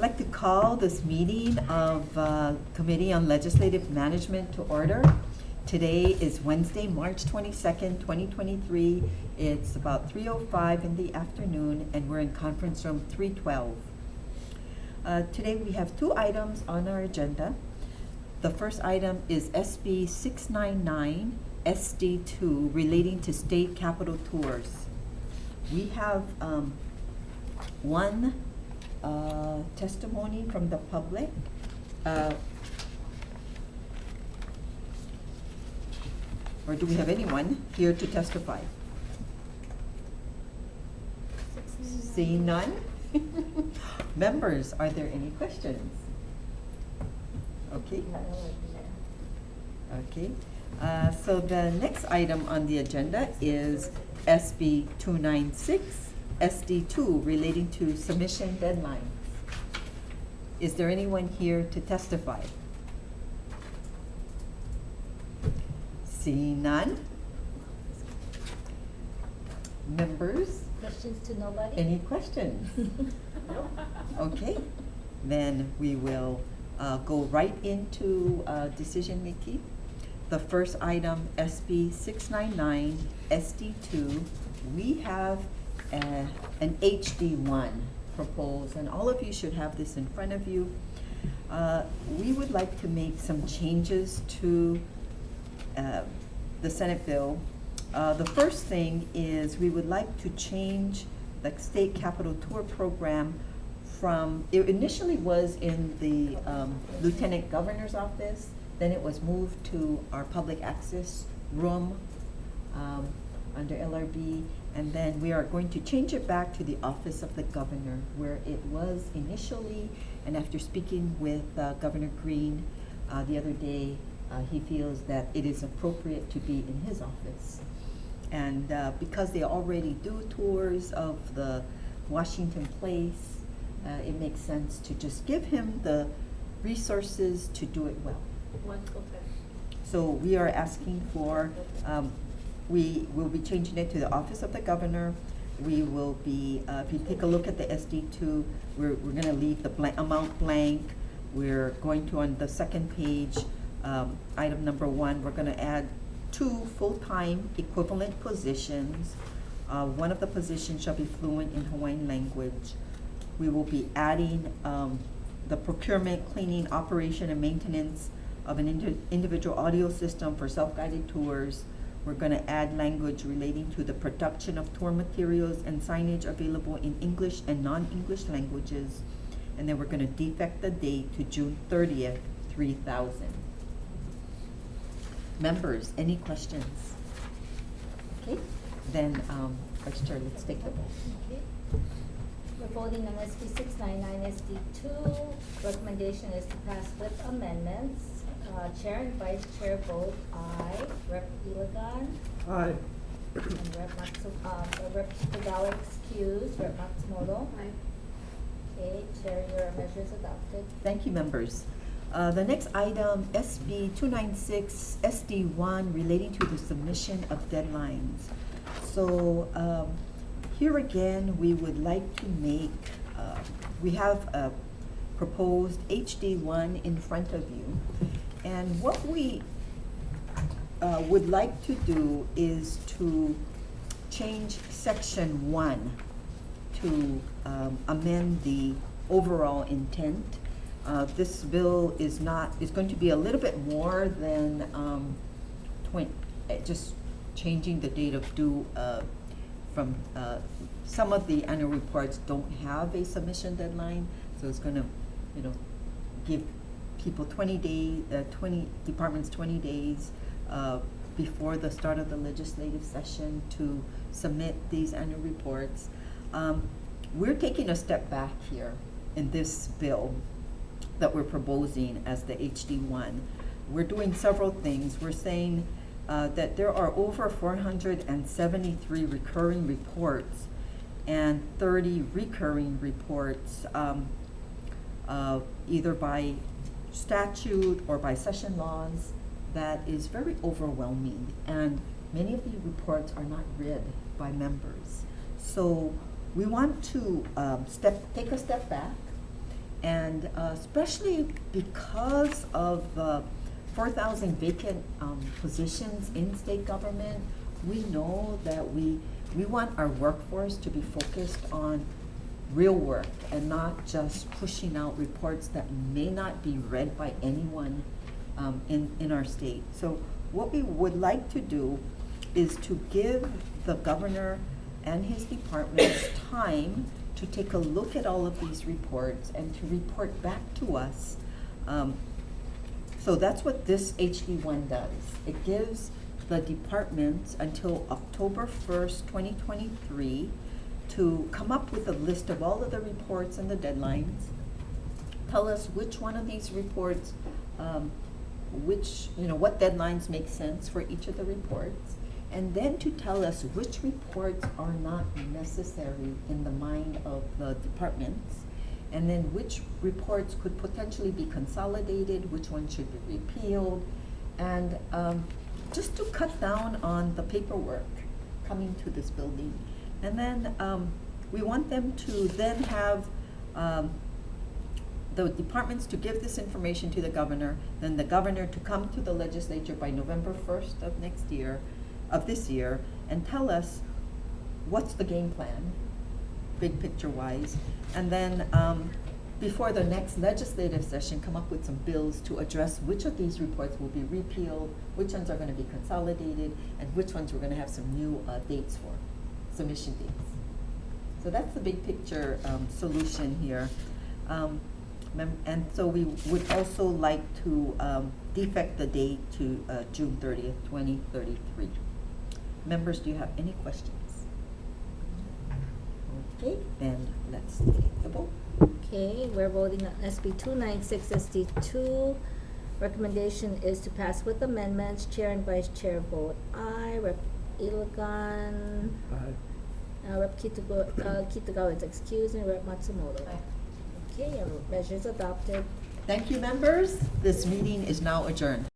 I'd like to call this meeting of Committee on Legislative Management to order. Today is Wednesday, March 22nd, 2023. It's about 3:05 in the afternoon, and we're in conference room 312. Today we have two items on our agenda. The first item is SB 699 SD2 relating to state capitol tours. We have one testimony from the public. Or do we have anyone here to testify? Seeing none? Members, are there any questions? Okay. Okay. So the next item on the agenda is SB 296 SD2 relating to submission deadlines. Is there anyone here to testify? Seeing none? Members? Questions to nobody? Any questions? No. Okay, then we will go right into decision making. The first item, SB 699 SD2, we have an HD1 proposed, and all of you should have this in front of you. We would like to make some changes to the Senate bill. The first thing is we would like to change the state capitol tour program from, it initially was in the Lieutenant Governor's office, then it was moved to our public access room under LRB, and then we are going to change it back to the office of the governor where it was initially, and after speaking with Governor Green the other day, he feels that it is appropriate to be in his office. And because they already do tours of the Washington Place, it makes sense to just give him the resources to do it well. So we are asking for, we will be changing it to the office of the governor. We will be, if you take a look at the SD2, we're going to leave the amount blank. We're going to, on the second page, item number 1, we're going to add 2 full-time equivalent positions. One of the positions shall be fluent in Hawaiian language. We will be adding the procurement, cleaning, operation, and maintenance of an individual audio system for self-guided tours. We're going to add language relating to the production of tour materials and signage available in English and non-English languages. And then we're going to defect the date to June 30th, 3000. Members, any questions? Okay, then Vice Chair, let's take the vote. Okay. We're voting on SB 699 SD2. Recommendation is to pass with amendments. Chair and Vice Chair vote aye. Rep. Ilagan. Aye. And Rep. Tagalog excused. Rep. Matsumoto. Aye. Okay, Chair, your measure is adopted. Thank you, members. The next item, SB 296 SD1 relating to the submission of deadlines. So here again, we would like to make, we have a proposed HD1 in front of you. And what we would like to do is to change section 1 to amend the overall intent. This bill is going to be a little bit more than just changing the date of due from some of the annual reports don't have a submission deadline, so it's going to, give people 20 days, 20 departments 20 days before the start of the legislative session to submit these annual reports. We're taking a step back here in this bill that we're proposing as the HD1. We're doing several things. We're saying that there are over 473 recurring reports and 30 recurring reports, either by statute or by session laws, that is very overwhelming, and many of the reports are not read by members. So we want to take a step back And especially because of the 4,000 vacant positions in state government, we know that we want our workforce to be focused on real work and not just pushing out reports that may not be read by anyone in our state. So what we would like to do is to give the governor and his departments time to take a look at all of these reports and to report back to us. So that's what this HD1 does. It gives the departments until October 1st, 2023 to come up with a list of all of the reports and the deadlines. Tell us which one of these reports, what deadlines make sense for each of the reports, and then to tell us which reports are not necessary in the mind of the departments, and then which reports could potentially be consolidated, which ones should be repealed, and just to cut down on the paperwork coming to this building. And then we want them to then have the departments to give this information to the governor, then the governor to come to the legislature by November 1st of this year, and tell us what's the game plan, big picture wise, and then before the next legislative session, come up with some bills to address which of these reports will be repealed, which ones are going to be consolidated, and which ones we're going to have some new dates for, submission dates. So that's the big picture solution here. And so we would also like to defect the date to June 30th, 2033. Members, do you have any questions? Okay, then let's take the vote. Okay, we're voting on SB 296 SD2. Recommendation is to pass with amendments. Chair and Vice Chair vote aye. Rep. Ilagan. Aye. Rep. Kitagawa is excused, and Rep. Matsumoto. Okay, measures adopted. Thank you, members. This meeting is now adjourned.